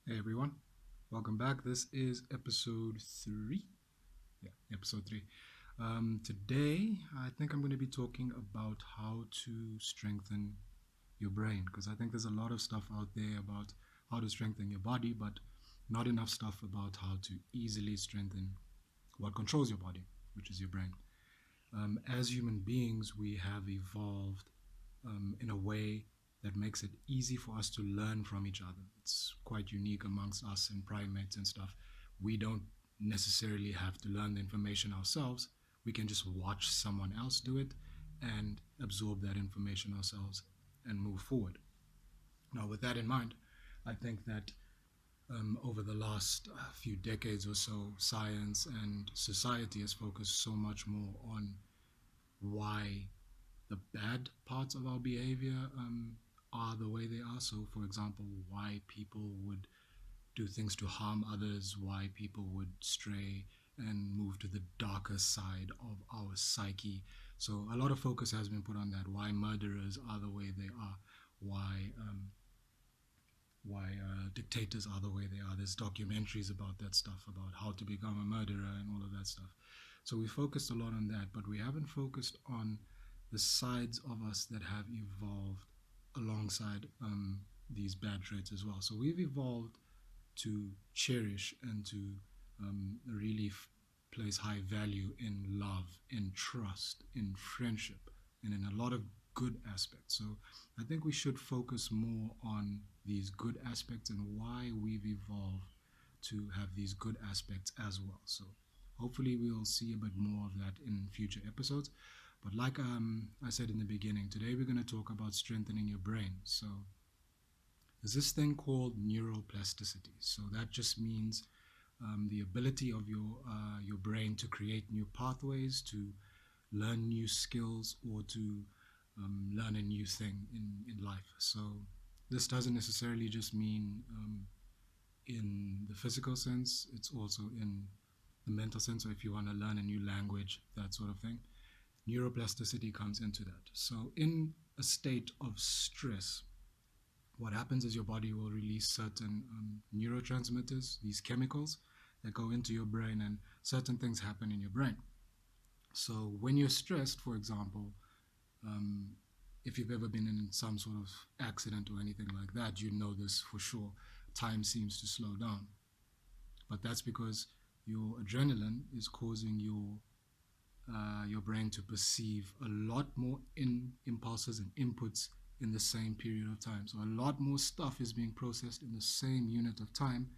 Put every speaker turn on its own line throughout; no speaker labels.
Hey everyone, welcome back. This is episode three. Yeah, episode three. Today, I think I'm going to be talking about how to strengthen your brain because I think there's a lot of stuff out there about how to strengthen your body, but not enough stuff about how to easily strengthen what controls your body, which is your brain. As human beings, we have evolved in a way that makes it easy for us to learn from each other. It's quite unique amongst us and primates and stuff. We don't necessarily have to learn the information ourselves. We can just watch someone else do it and absorb that information ourselves and move forward. Now, with that in mind, I think that over the last few decades or so, science and society has focused so much more on why the bad parts of our behavior are the way they are. So, for example, why people would do things to harm others, why people would stray and move to the darker side of our psyche. So, a lot of focus has been put on that. Why murderers are the way they are. Why dictators are the way they are. There's documentaries about that stuff, about how to become a murderer and all of that stuff. So we focused a lot on that, but we haven't focused on the sides of us that have evolved alongside these bad traits as well. So we've evolved to cherish and to really place high value in love, in trust, in friendship, and in a lot of good aspects. So I think we should focus more on these good aspects and why we've evolved to have these good aspects as well. So hopefully we'll see a bit more of that in future episodes. But like I said in the beginning, today we're going to talk about strengthening your brain. So there's this thing called neuroplasticity. So that just means the ability of your brain to create new pathways, to learn new skills, or to learn a new thing in life. So this doesn't necessarily just mean in the physical sense, it's also in the mental sense. So if you want to learn a new language, that sort of thing, neuroplasticity comes into that. So in a state of stress, what happens is your body will release certain neurotransmitters, these chemicals that go into your brain, and certain things happen in your brain. So when you're stressed, for example, um, if you've ever been in some sort of accident or anything like that, you know this for sure. Time seems to slow down, but that's because your adrenaline is causing your brain to perceive a lot more impulses and inputs in the same period of time. So a lot more stuff is being processed in the same unit of time.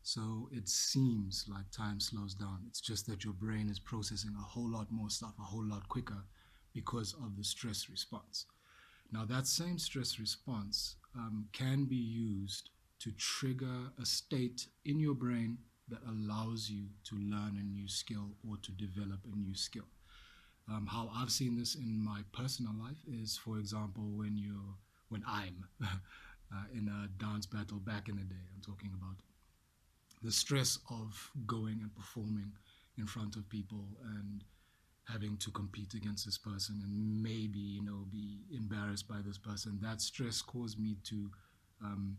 So it seems like time slows down. It's just that your brain is processing a whole lot more stuff a whole lot quicker because of the stress response. Now, that same stress response can be used to trigger a state in your brain that allows you to learn a new skill or to develop a new skill. How I've seen this in my personal life is, for example, when I'm in a dance battle back in the day. I'm talking about the stress of going and performing in front of people and having to compete against this person and maybe be embarrassed by this person. That stress caused me to um,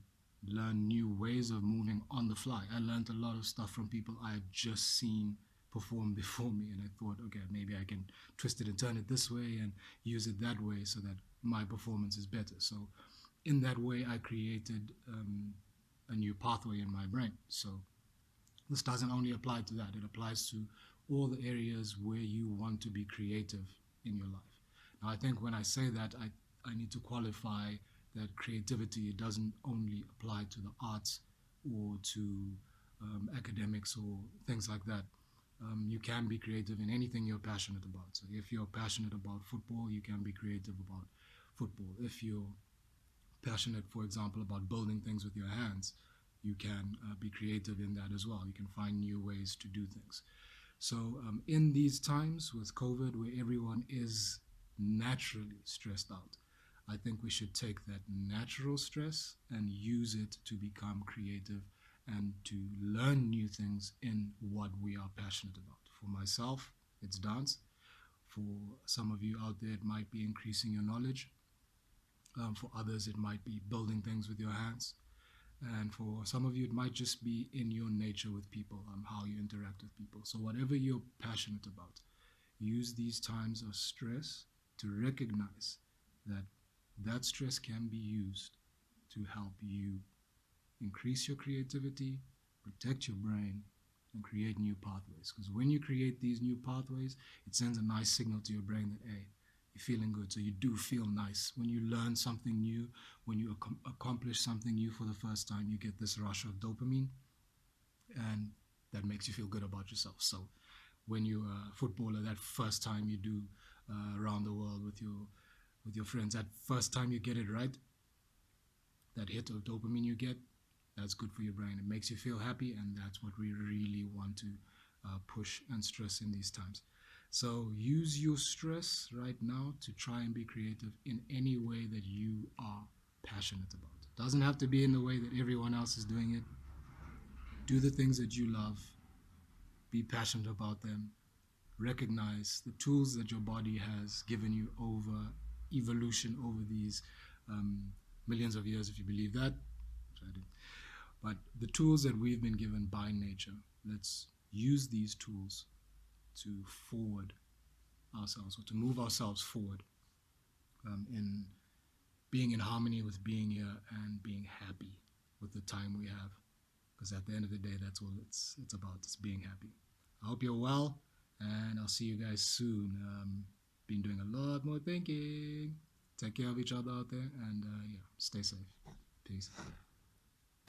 learn new ways of moving on the fly. I learned a lot of stuff from people I had just seen perform before me, and I thought, okay, maybe I can twist it and turn it this way and use it that way so that my performance is better. So in that way I created a new pathway in my brain. So this doesn't only apply to that, it applies to all the areas where you want to be creative in your life. Now, I think when I say that, I need to qualify that creativity doesn't only apply to the arts or to academics or things like that. You can be creative in anything you're passionate about. So, if you're passionate about football, you can be creative about football. If you're passionate, for example, about building things with your hands, you can be creative in that as well. You can find new ways to do things. So, in these times with COVID, where everyone is naturally stressed out, I think we should take that natural stress and use it to become creative and to learn new things in what we are passionate about. For myself, it's dance. For some of you out there, it might be increasing your knowledge. For others, it might be building things with your hands. And for some of you, it might just be in your nature with people, how you interact with people. So whatever you're passionate about, use these times of stress to recognize that that stress can be used to help you increase your creativity, protect your brain, and create new pathways. Because when you create these new pathways, it sends a nice signal to your brain that, hey, you're feeling good. So you do feel nice. When you learn something new, when you accomplish something new for the first time, you get this rush of dopamine, and that makes you feel good about yourself. So when you're a footballer, that first time you do around the world with your friends, that first time you get it right, that hit of dopamine you get, that's good for your brain. It makes you feel happy, and that's what we really want to push and stress in these times. So use your stress right now to try and be creative in any way that you are passionate about. It doesn't have to be in the way that everyone else is doing it. Do the things that you love, be passionate about them, recognize the tools that your body has given you over evolution, over these millions of years, if you believe that. But the tools that we've been given by nature, let's use these tools to forward ourselves, or to move ourselves forward in being in harmony with being here and being happy with the time we have. Because at the end of the day, that's all it's about. It's being happy. I hope you're well, and I'll see you guys soon. Been doing a lot more thinking. Take care of each other out there, and yeah, stay safe. Peace.